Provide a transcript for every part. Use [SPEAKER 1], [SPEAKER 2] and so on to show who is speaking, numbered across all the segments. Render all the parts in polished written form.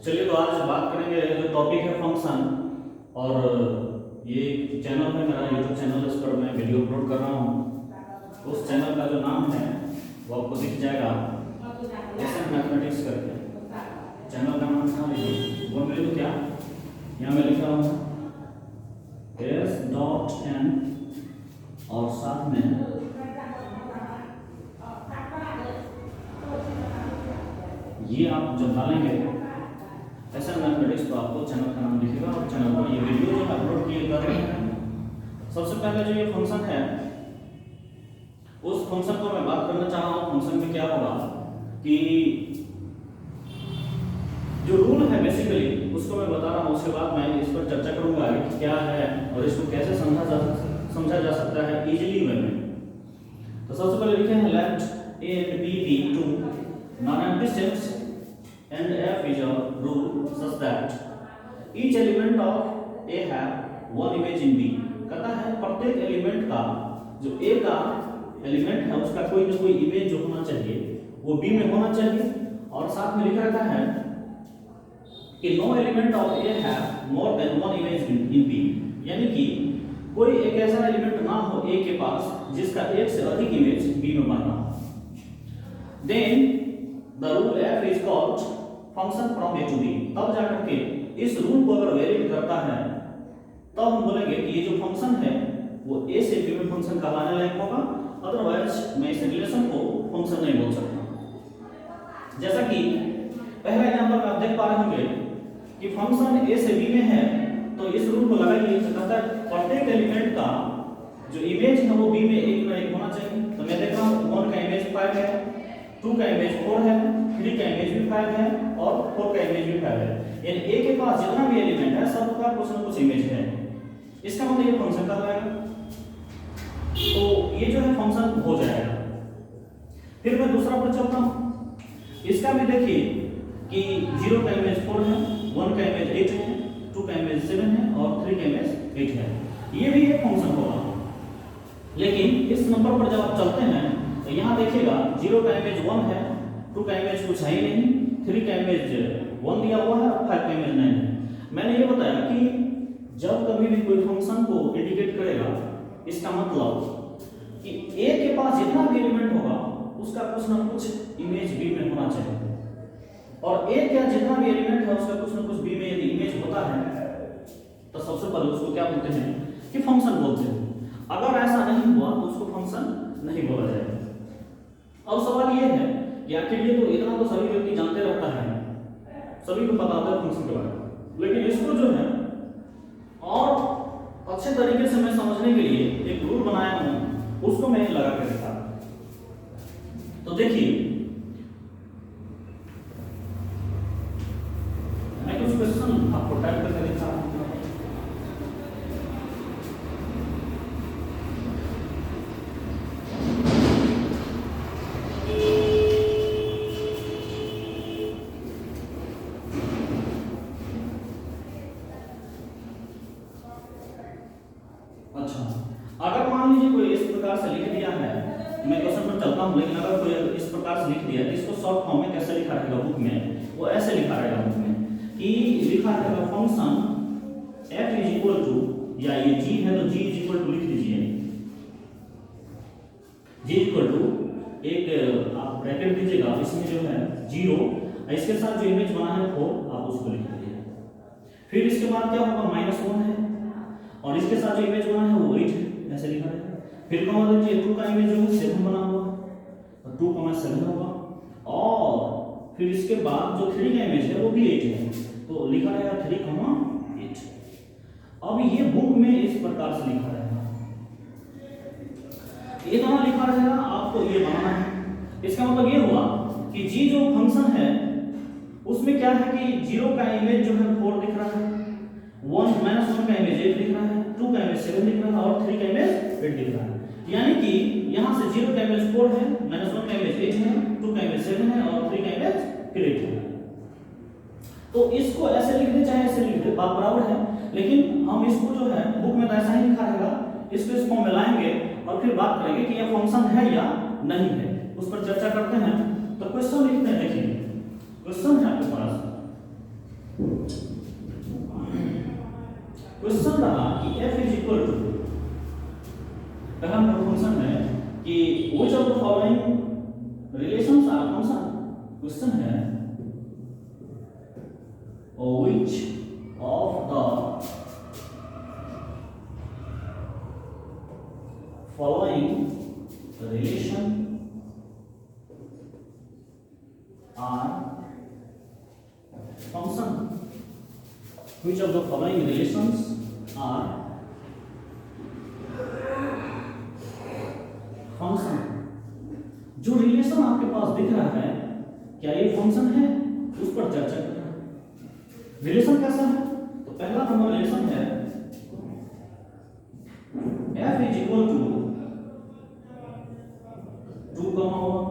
[SPEAKER 1] चलिए तो आज बात करेंगे जो टॉपिक है फंक्शन। और ये चैनल है मेरा यूट्यूब चैनल, इस पर मैं वीडियो अपलोड कर रहा हूँ। उस चैनल का जो नाम है वो आपको दिख जाएगा, एसएन मैथमेटिक्स करके चैनल का नाम था। लीजिए वो मेरे तो क्या यहाँ मैं लिख रहा हूँ S.N और साथ में ये आप जब डालेंगे एसएन मैथमेटिक्स तो आपको चैनल का नाम दिखेगा और चैनल पर ये वीडियो जो अपलोड किए कर रहे हैं। सबसे पहले जो ये फंक्शन है उस फंक्शन को मैं बात करना चाह रहा हूँ। फंक्शन में क्या होगा कि जो रूल है बेसिकली उसको मैं बता रहा हूँ, उसके बाद मैं इस पर चर्चा करूंगा कि क्या है और इसको कैसे समझा जा सकता है इजीली वे में। तो सबसे पहले लिखे हैं late a and b be two non-empty sets and f is a rule such that each element of a have one image in b। कहता है प्रत्येक एलिमेंट का जो a का एलिमेंट है उसका कोई ना कोई इमेज जो होना चाहिए वो b में होना चाहिए। और साथ में लिख रखा है कि no element of a have more than one image in b, यानी कि कोई एक ऐसा एलिमेंट ना हो a के पास जिसका एक से अधिक इमेज b में बनना हो। Then the rule f is called function from a to b। तब जाकर के इस रूल को अगर वैलिड करता है तब हम बोलेंगे कि ये जो फंक्शन है वो a से b में फंक्शन कहलाने लायक होगा, अदरवाइज मैं इस रिलेशन को फंक्शन नहीं बोल सकता। जैसा कि पहला एग्जांपल में आप देख पा रहे होंगे कि फंक्शन a से b में है, तो इस रूल को लगाइए तो कहता है प्रत्येक एलिमेंट का जो इमेज है वो b में एक ना एक होना चाहिए। तो मैं देख रहा हूँ 1 का इमेज 5 है, 2 का इमेज 4 है, 3 का इमेज भी 5 है और 4 का इमेज भी 5 है। यानी a के पास जितना भी एलिमेंट है सबका कुछ ना कुछ इमेज है। इसका मतलब ये फंक्शन कहलाएगा। तो ये जो है फंक्शन हो जाएगा। फिर मैं दूसरा पर चलता हूँ। इसका भी देखिए कि 0 का इमेज 4 है, 1 का इमेज 8 है, 2 का इमेज 7 है और 3 का इमेज 8 है। ये भी एक फंक्शन होगा। लेकिन इस नंबर पर जब आप चलते हैं तो यहाँ देखिएगा 0 का इमेज 1 है, 2 का इमेज कुछ है ही नहीं, 3 का इमेज 1 दिया हुआ है और 5 का इमेज 9 है। मैंने ये बताया कि जब कभी भी कोई फंक्शन को इंडिकेट करेगा इसका मतलब कि a के पास जितना भी एलिमेंट होगा उसका कुछ ना कुछ इमेज b में होना चाहिए। और a का जितना भी एलिमेंट है उसका कुछ ना कुछ b में यदि इमेज होता है तो सबसे पहले उसको क्या बोलते हैं कि फंक्शन बोलते हैं। अगर ऐसा नहीं हुआ तो उसको फंक्शन नहीं बोला जाएगा। अब सवाल ये है कि आखिर ये तो इतना तो सभी व्यक्ति जानते रहता है, सभी को पता होता है फंक्शन के बारे में, लेकिन इसको जो है और अच्छे तरीके से मैं समझने के लिए एक रूल बनाया हूं, उसको मैंने लगा कर दिखा। तो देखिए मैं कुछ क्वेश्चन आपको टाइप करके दिखा रहा हूं। अच्छा, अगर मान लीजिए कोई इस प्रकार से लिख दिया है, मैं क्वेश्चन पर चलता हूं, लेकिन अगर कोई इस प्रकार से लिख दिया है तो इसको शॉर्ट फॉर्म में कैसे लिखा रहेगा बुक में, वो ऐसे लिखा रहेगा बुक में कि लिखा रहेगा function f is equal to, या ये g है तो g इज इक्वल टू लिख दीजिए, g इक्वल टू एक आप ब्रैकेट दीजिएगा, इसमें जो है 0 इसके साथ जो इमेज बना है 4 आप उसको लिख दीजिए। फिर इसके बाद क्या होगा -1 है और इसके साथ जो इमेज बना है वो 8 है, ऐसे लिखा है। फिर कौन होता है 2 का इमेज जो है 7 बना हुआ है तो 2,7 होगा और फिर इसके बाद जो 3 का इमेज है वो भी 8 है तो लिखा रहेगा 3,8। अब ये बुक में इस प्रकार से लिखा रहेगा, ये दोनों लिखा रहेगा, आपको ये बनाना है। इसका मतलब ये हुआ कि g जो फंक्शन है उसमें क्या है कि 0 का इमेज जो है 4 दिख रहा है, 1 का इमेज 8 दिख रहा है, 2 का इमेज 7 दिख रहा है और 3 का इमेज 8 दिख रहा है। यानी कि यहां से 0 का इमेज 4 है, -1 का इमेज 8 है, 2 का इमेज 7 है और 3 का इमेज फिर 8 है। तो इसको ऐसे लिख दे चाहे ऐसे लिख दे, बात बराबर है, लेकिन हम इसको जो है बुक में तो ऐसा ही लिखा रहेगा, इसको इस फॉर्म में लाएंगे और फिर बात करेंगे कि यह फंक्शन है या नहीं है, उस पर चर्चा करते हैं। तो क्वेश्चन लिखते हैं, देखिए क्वेश्चन है आपके पास क्वेश्चन रहा कि f इज इक्वल टू, पहला नंबर फंक्शन है कि which of the following relations are function, question है which of the following relation are function, which of the following relations are function। जो रिलेशन आपके पास दिख रहा है क्या ये फंक्शन है, उस पर चर्चा करना है। रिलेशन कैसा है, तो पहला नंबर रिलेशन है f इज इक्वल टू 2,1,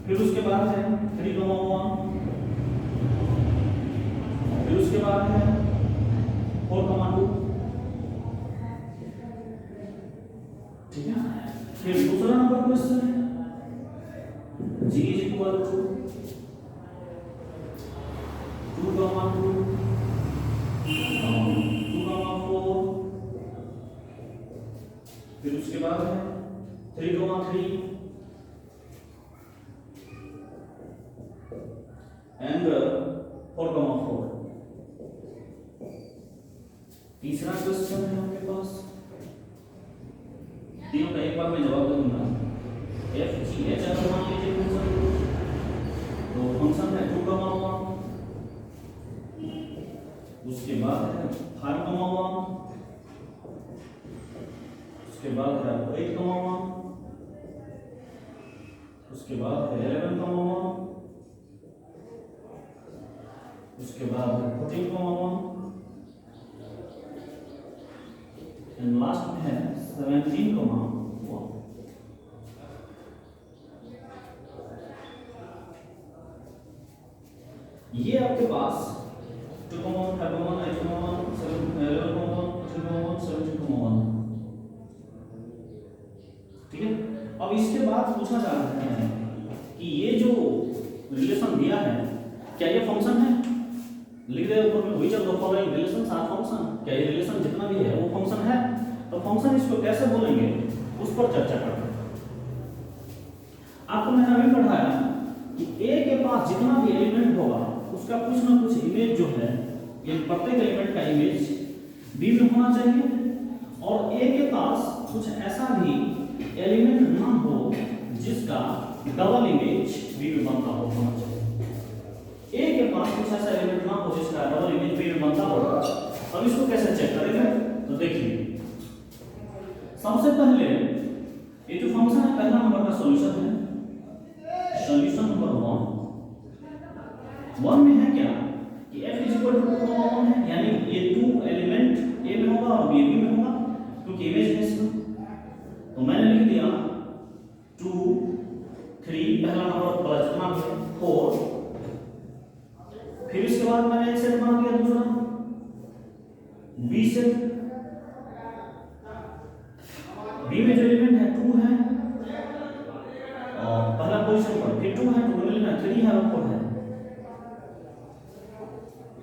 [SPEAKER 1] फिर उसके बाद है 3,1, फिर उसके बाद है 4,2, ठीक है। फिर दूसरा नंबर क्वेश्चन है g इज इक्वल टू 2,2, 2,4, फिर उसके बाद है 3,3 एंड 4,4। तीसरा क्वेश्चन है आपके पास, तीनों का एक बार में जवाब दूंगा। f g h अगर मान लीजिए फंक्शन, तो फंक्शन है 2,1, उसके बाद है 5,1, उसके बाद है 8,1, उसके बाद है 11,1, उसके बाद है 14,1 एंड लास्ट में है 17,1। ये आपके पास 2,1, 5,1, 8,1, 11,1, 13,1, 17,1, ठीक है। अब इसके बाद पूछा जा रहा है कि ये जो रिलेशन दिया है क्या ये फंक्शन है, लिख दे ऊपर में which of the following relations are function, क्या ये रिलेशन जितना भी है वो फंक्शन है। तो फंक्शन इसको कैसे बोलेंगे उस पर चर्चा करते हैं। आपको मैंने अभी पढ़ाया कि a के पास जितना भी एलिमेंट होगा उसका कुछ ना कुछ इमेज जो है, ये प्रत्येक एलिमेंट का इमेज b में होना चाहिए, और a के पास कुछ ऐसा भी एलिमेंट ना हो जिसका डबल इमेज b में बनता हो होना चाहिए। a के पास कुछ ऐसा एलिमेंट ना हो जिसका डबल इमेज b में बनता हो। अब इसको कैसे चेक करेंगे, तो देखिए सबसे पहले ये जो फंक्शन है पहला नंबर का सॉल्यूशन है, सॉल्यूशन नंबर 1 में है क्या कि f इज इक्वल टू 2,1 है, यानी ये 2 एलिमेंट a में होगा और b में होगा क्योंकि इमेज है इसका। तो मैंने लिख दिया 2, 3 पहला नंबर प्लस जितना भी है 4, फिर इसके बाद मैंने एक सेट बना दिया दूसरा b सेट, b में जो एलिमेंट है 2 है और पहला पोजीशन पर, फिर 2 है, 2 में लिखना 3 है और 4 है,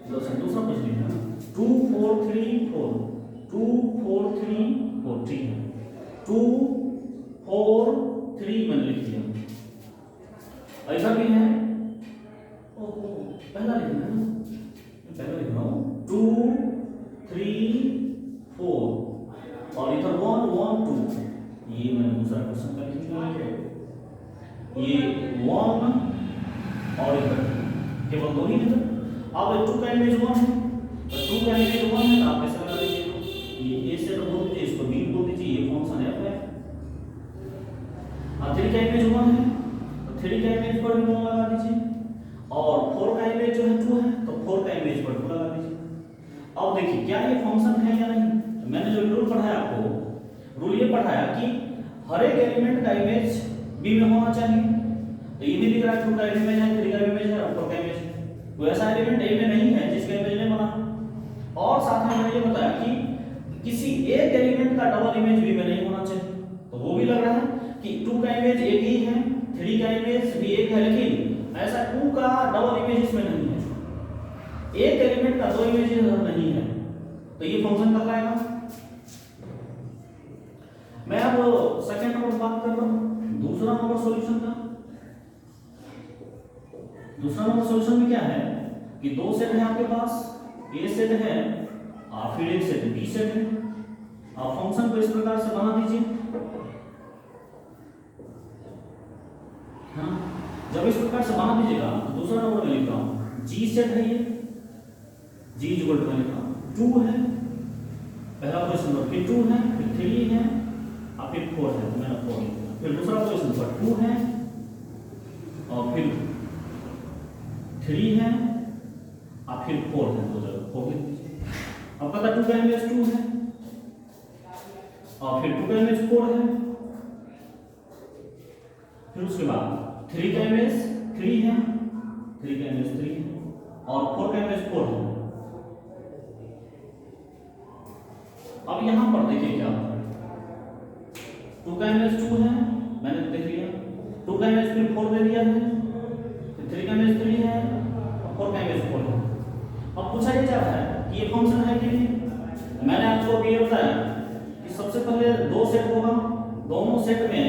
[SPEAKER 1] दूसरा पोजीशन लिखना 2 4 3 4, 2 4 3 4, ठीक है 2 4 3 मैंने लिख दिया। ऐसा भी है पहला लिखना है, पहला लिख रहा हूं 2 3 4 और इधर 1 1 2, ये मैंने दूसरा क्वेश्चन का लिख दिया, ये 1 और इधर केवल दो ही है। अब 2 का इमेज 1 है, तो 2 का इमेज 1 है तो आप ऐसा लगा लीजिए ये a से तो बोल दीजिए, इसको b बोल दीजिए, ये फंक्शन f है। अब 3 का इमेज 1 है तो 3 का इमेज पर भी 1 लगा दीजिए, और 4 का इमेज जो है 2 है तो 4 का इमेज पर 2 लगा दीजिए। अब देखिए क्या ये फंक्शन है या नहीं। तो मैंने जो रूल पढ़ाया आपको, रूल ये पढ़ाया कि हर एक एलिमेंट का इमेज b में होना चाहिए। तो ये भी दिख रहा है 2 का इमेज है, 3 का इमेज है और 4 का इमेज है, कोई ऐसा एलिमेंट a में नहीं है जिसका इमेज नहीं बना। और साथ में मैंने ये बताया कि किसी एक एलिमेंट का डबल इमेज b में नहीं होना चाहिए, तो वो भी लग रहा है कि 2 का इमेज एक ही है, 3 का इमेज भी एक है, लेकिन ऐसा 2 का डबल इमेज इसमें नहीं है, एक एलिमेंट का दो इमेज नहीं है। तो ये फंक्शन कहलाएगा। मैं अब सेकंड नंबर बात कर रहा हूं, दूसरा नंबर सॉल्यूशन का। दूसरा नंबर सॉल्यूशन में क्या है कि दो सेट है आपके पास, ए सेट है और फिर एक सेट बी सेट है। आप फंक्शन को इस प्रकार से बना दीजिए। हाँ, जब इस प्रकार से बना दीजिएगा तो दूसरा नंबर में लिख रहा हूं जी सेट है, ये जी इक्वल टू लिखा 2 है पहला क्वेश्चन पर, फिर 2 है, फिर 3 है और फिर 4 है, तो मैंने 4 लिखा। फिर दूसरा क्वेश्चन पर 2 है और फिर 3 है और फिर 4 है, दो जगह 4 लिख दीजिए। अब पता 2 का इमेज 2 है और फिर 2 का इमेज 4 है, फिर उसके बाद 3 का इमेज 3 है, 3 का इमेज 3 है और 4 का इमेज 4 है। अब यहां पर देखिए क्या होता है, 2 का इमेज 2 है, मैंने देख लिया, 2 का इमेज फिर 4 दे दिया है, फिर 3 का इमेज 3 है और 4 का इमेज 4 है। अब पूछा ये जा रहा है कि ये फंक्शन है कि नहीं। मैंने आपको अभी ये बताया कि सबसे पहले दो सेट होगा, दोनों सेट में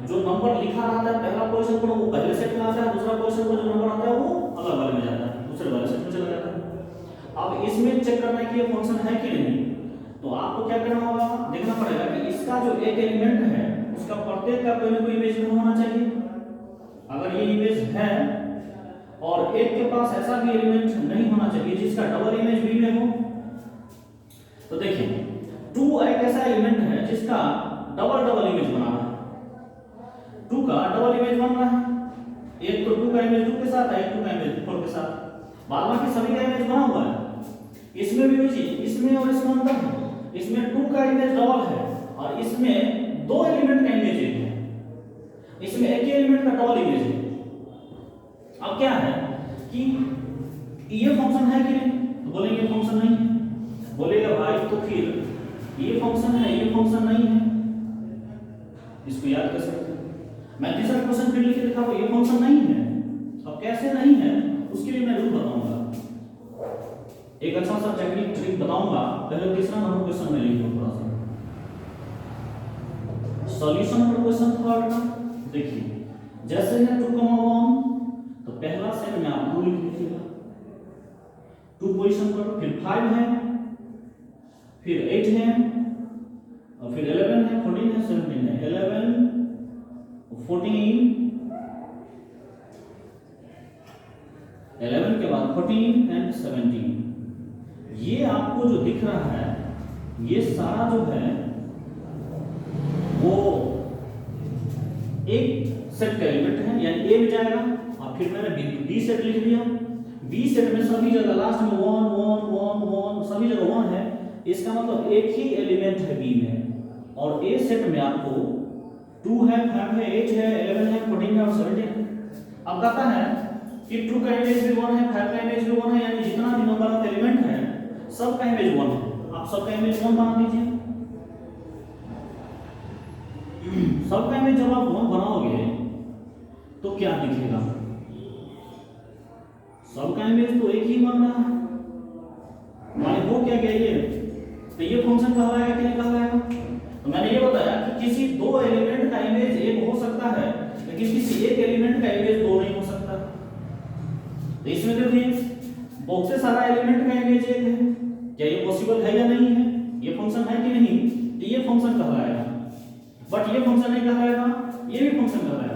[SPEAKER 1] जो नंबर लिखा रहता है पहला क्वेश्चन पर वो पहले सेट में आता है, दूसरा क्वेश्चन पर जो नंबर आता है वो अलग वाले में जाता है, दूसरे वाले सेट में चला जाता है। अब इसमें चेक करना है कि ये फंक्शन है कि नहीं, तो आपको क्या करना होगा, देखना पड़ेगा कि इसका जो एक एलिमेंट है उसका प्रत्येक का कोई ना कोई इमेज होना चाहिए। अगर ये इमेज है और एक के पास ऐसा भी एलिमेंट नहीं होना चाहिए जिसका डबल इमेज बी में हो, तो देखिए 2 एक ऐसा एलिमेंट है जिसका डबल डबल इमेज बना रहा है, 2 का डबल इमेज बन रहा है, एक तो 2 का इमेज 2 के साथ है, एक 2 का इमेज 4 के साथ, बाद बाकी सभी का इमेज बना हुआ है। इसमें भी वही चीज, इसमें और इसमें अंतर है, इसमें 2 का इमेज डबल है और इसमें दो एलिमेंट का इमेज एक है, इसमें एक ही एलिमेंट का डबल इमेज है। अब क्या है कि ये फंक्शन है कि नहीं, तो बोलेंगे फंक्शन नहीं है। बोलेगा भाई तो फिर ये फंक्शन है, ये फंक्शन नहीं है, इसको याद कर सकते हैं। मैं तीसरा क्वेश्चन फिर लिख के दिखाऊंगा ये फंक्शन नहीं है। अब कैसे नहीं है उसके लिए मैं रूल बताऊंगा, एक अच्छा सा टेक्निक ट्रिक बताऊंगा। पहले तीसरा नंबर क्वेश्चन में लिखो थोड़ा सा सॉल्यूशन नंबर क्वेश्चन थर्ड का। देखिए जैसे है 2,1 तो पहला सेट में आप 2 लिख लीजिएगा 2 पोजीशन पर, फिर 5 है, फिर 8 है और फिर 11 है, 14 है, 17 है, 11 14 11 के बाद 14 एंड 17। ये आपको जो दिख रहा है ये सारा जो है वो एक सेट का एलिमेंट है, यानी ए में जाएगा और फिर मैंने बी सेट लिख दिया। बी सेट में सभी जगह लास्ट में 1 1 1 1 सभी जगह 1 है, इसका मतलब एक ही एलिमेंट है बी में। और ए सेट में आपको 2 है, 5 है, 8 है, 11 है, 14 है और 17 है। अब कहता है कि 2 का इमेज भी 1 है, 5 का इमेज भी 1 है, यानी जितना भी नंबर ऑफ एलिमेंट है सब का इमेज 1 है। आप सब का इमेज 1 बना दीजिए। सब का इमेज जब आप 1 बनाओगे तो क्या दिखेगा, सब का इमेज तो एक ही बन रहा है, माने हो क्या गया ये, तो ये फंक्शन कहलाएगा कि नहीं कहलाएगा। तो मैंने ये बताया कि किसी दो एलिमेंट का इमेज एक हो सकता है लेकिन किसी एक एलिमेंट का इमेज 2 नहीं हो सकता। तो इसमें देखिए बहुत से सारा एलिमेंट का इमेज एक है, क्या ये पॉसिबल है या नहीं है, ये फंक्शन है कि नहीं, तो ये फंक्शन कहलाएगा। बट ये फंक्शन नहीं कहलाएगा, ये भी फंक्शन कहलाएगा।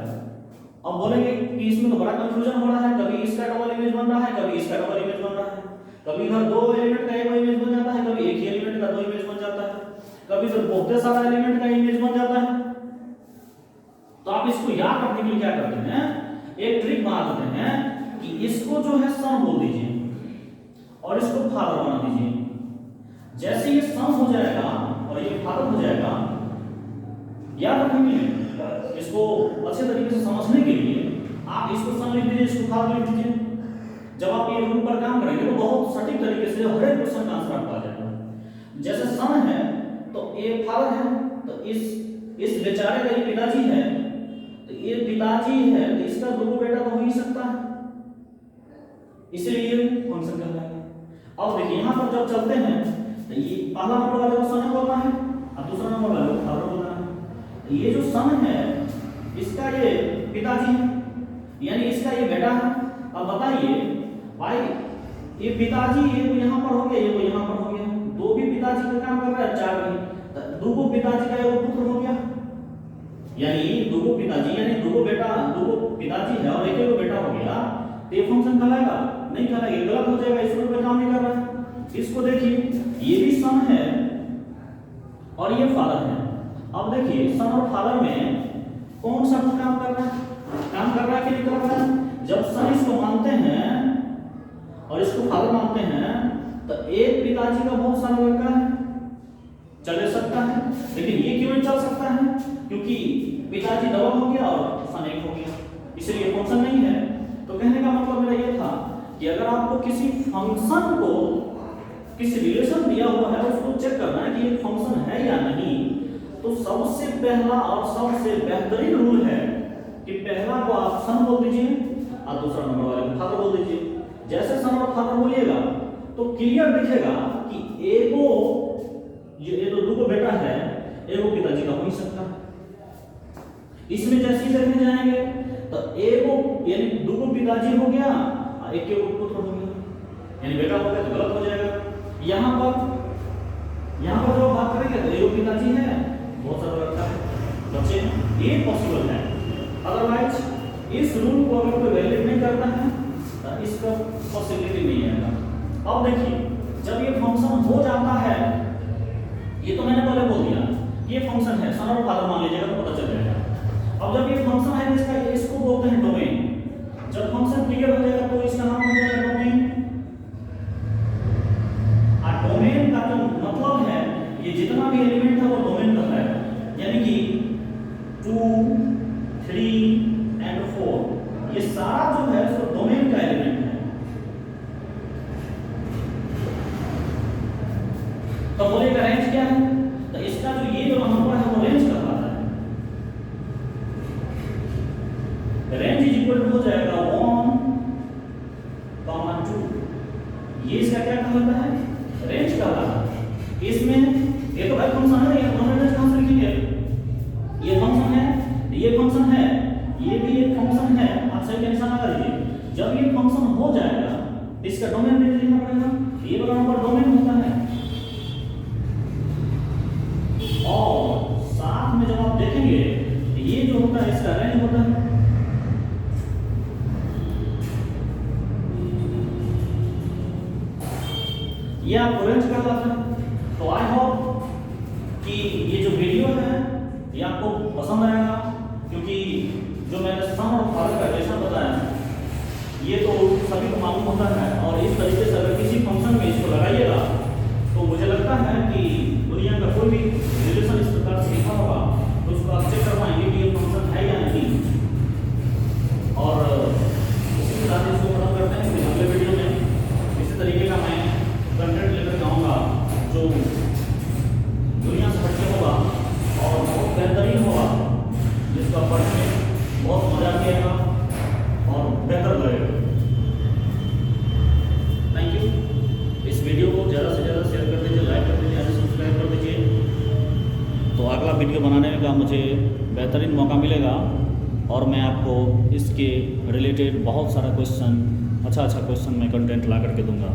[SPEAKER 1] अब बोलेंगे कि इसमें तो बड़ा कंफ्यूजन हो रहा है, कभी इसका डबल इमेज बन रहा है, कभी इसका डबल इमेज बन रहा है, कभी इधर दो एलिमेंट का एक इमेज बन जाता है, कभी एक ही एलिमेंट का 2 इमेज बन जाता है, कभी इधर बहुत सारा एलिमेंट का इमेज बन जाता है। तो आप इसको याद रखने के लिए क्या करते हैं, एक ट्रिक बना देते हैं कि इसको जो है सम बोल दीजिए और इसको फादर बना दीजिए। जैसे ये सम हो जाएगा और ये फादर हो जाएगा, याद रखने के लिए इसको अच्छे तरीके से समझने के लिए आप इसको सम लिख दीजिए, इसको फादर लिख दीजिए। जब आप ये रूल पर काम करेंगे तो बहुत सटीक तरीके से हर एक क्वेश्चन का आंसर आपको आ जाएगा। जैसे सम है तो ये फादर है, तो इस बेचारे का ये पिताजी है, तो ये पिताजी है तो इसका दो बेटा तो हो ही सकता है, इसलिए फंक्शन कहलाएगा। अब देखिए यहां पर जब चलते हैं तो ये पहला नंबर वाले को सन बोलना है और दूसरा नंबर वाले को फादर बोलना है। तो ये जो सन है इसका ये पिताजी है, यानी इसका ये बेटा है। अब बताइए भाई, ये पिताजी ये को यहाँ पर हो गया, ये को यहाँ पर हो गया, दो भी पिताजी का काम कर रहा है, चार भी, दो को पिताजी का एगो पुत्र हो गया, यानी दो को पिताजी यानी दो को बेटा, दो को पिताजी है और एक को बेटा हो गया, तो ये फंक्शन कहलाएगा? नहीं कहलाएगा, गलत हो जाएगा, इस रूप में काम नहीं कर रहा है। इसको देखिए, ये भी सन है और ये फादर है। अब देखिए सन और फादर में कौन सा काम कर रहा है? काम कर रहा है कि नहीं कर रहा है? जब सन इसको मानते हैं और इसको फादर मानते हैं तो एक पिताजी का बहुत सारा लड़का है, चल सकता है, लेकिन ये क्यों नहीं चल सकता है? क्योंकि पिताजी डबल हो गया और सन एक हो गया, इसलिए फंक्शन नहीं है। तो कहने का मतलब मेरा ये था कि अगर आपको किसी फंक्शन को किसी रिलेशन दिया हुआ है उसको चेक करना है कि ये फंक्शन है या नहीं, तो सबसे पहला और सबसे बेहतरीन रूल है कि पहला को आप सन बोल दीजिए और दूसरा नंबर वाले को फादर बोल दीजिए। जैसे सन और फादर बोलिएगा तो क्लियर दिखेगा कि एगो ये तो दो को बेटा है, एगो पिताजी का हो नहीं सकता। इसमें जैसे ही देखने जाएंगे तो एगो यानी दो को पिताजी हो गया और एक को पुत्र हो गया, यानी बेटा हो गया तो गलत हो जाएगा। यहाँ पर जो बात करेंगे तो एगो पिताजी है, बहुत सारा लड़का है, बच्चे ये पॉसिबल है। अदरवाइज इस रूल को अगर कोई वैलिड नहीं करता है तो इसका पॉसिबिलिटी नहीं आएगा। अब देखिए जब ये फंक्शन हो जाता है, ये तो मैंने पहले बोल दिया ये फंक्शन है, सन और फादर मान लीजिएगा तो पता चल जाएगा। अब जब ये फंक्शन है इसका इसको बोलते हैं डोमेन। जब फंक्शन क्लियर हो जाएगा तो इसका नाम हो जाएगा डोमेन। और डोमेन का जो मतलब है ये जितना भी एलिमेंट है वो डोमेन कहता है, यानी कि 2, 3 एंड 4 ये सारा जो है उसको डोमेन का एलिमेंट है। तो बोलेगा रेंज क्या है? तो इसका जो ये जो नंबर है वो रेंज कहलाता है। रेंज इज इक्वल टू हो जाएगा 1, 2। ये इसका क्या कहलाता है? रेंज कहलाता है। इसमें ये तो भाई फंक्शन है, ये दोनों रेंज कहां से लिखेंगे? ये फंक्शन है, ये फंक्शन है, ये भी एक फंक्शन है, आप सही का निशान लगा दीजिए। जब ये फंक्शन हो जाएगा इसका डोमेन रेंज लिखना पड़ेगा, ये वाला नंबर डोमेन होता है। और साथ में जब आप देखेंगे ये जो होता है इसका रेंज होता है। ये आपको रेंज कहलाता है। तो आई होप कि ये जो वीडियो है ये आपको पसंद आएगा, क्योंकि जो मैंने सन और फादर का रिलेशन बताया ये तो सभी को मालूम होता है। और इस तरीके से अगर किसी फंक्शन में इसको लगाइएगा तो मुझे लगता है कि दुनिया का कोई भी रिलेशन इस प्रकार से लिखा होगा तो उसको आप चेक कर पाएंगे कि ये फंक्शन है या नहीं। और उसी के साथ इसको खत्म करते हैं। फिर अगले वीडियो में इसी तरीके का मैं कंटेंट लेकर आऊँगा जो दुनिया से हटके होगा और बहुत बेहतरीन होगा, जिसका पढ़ने में बहुत मजा आएगा और बेहतर लगेगा। Thank you. इस वीडियो को ज़्यादा से ज़्यादा शेयर कर दीजिए, लाइक कर दीजिए, सब्सक्राइब कर दीजिए। तो अगला वीडियो बनाने का मुझे बेहतरीन मौका मिलेगा और मैं आपको इसके रिलेटेड बहुत सारा क्वेश्चन, अच्छा क्वेश्चन मैं कंटेंट ला करके दूंगा।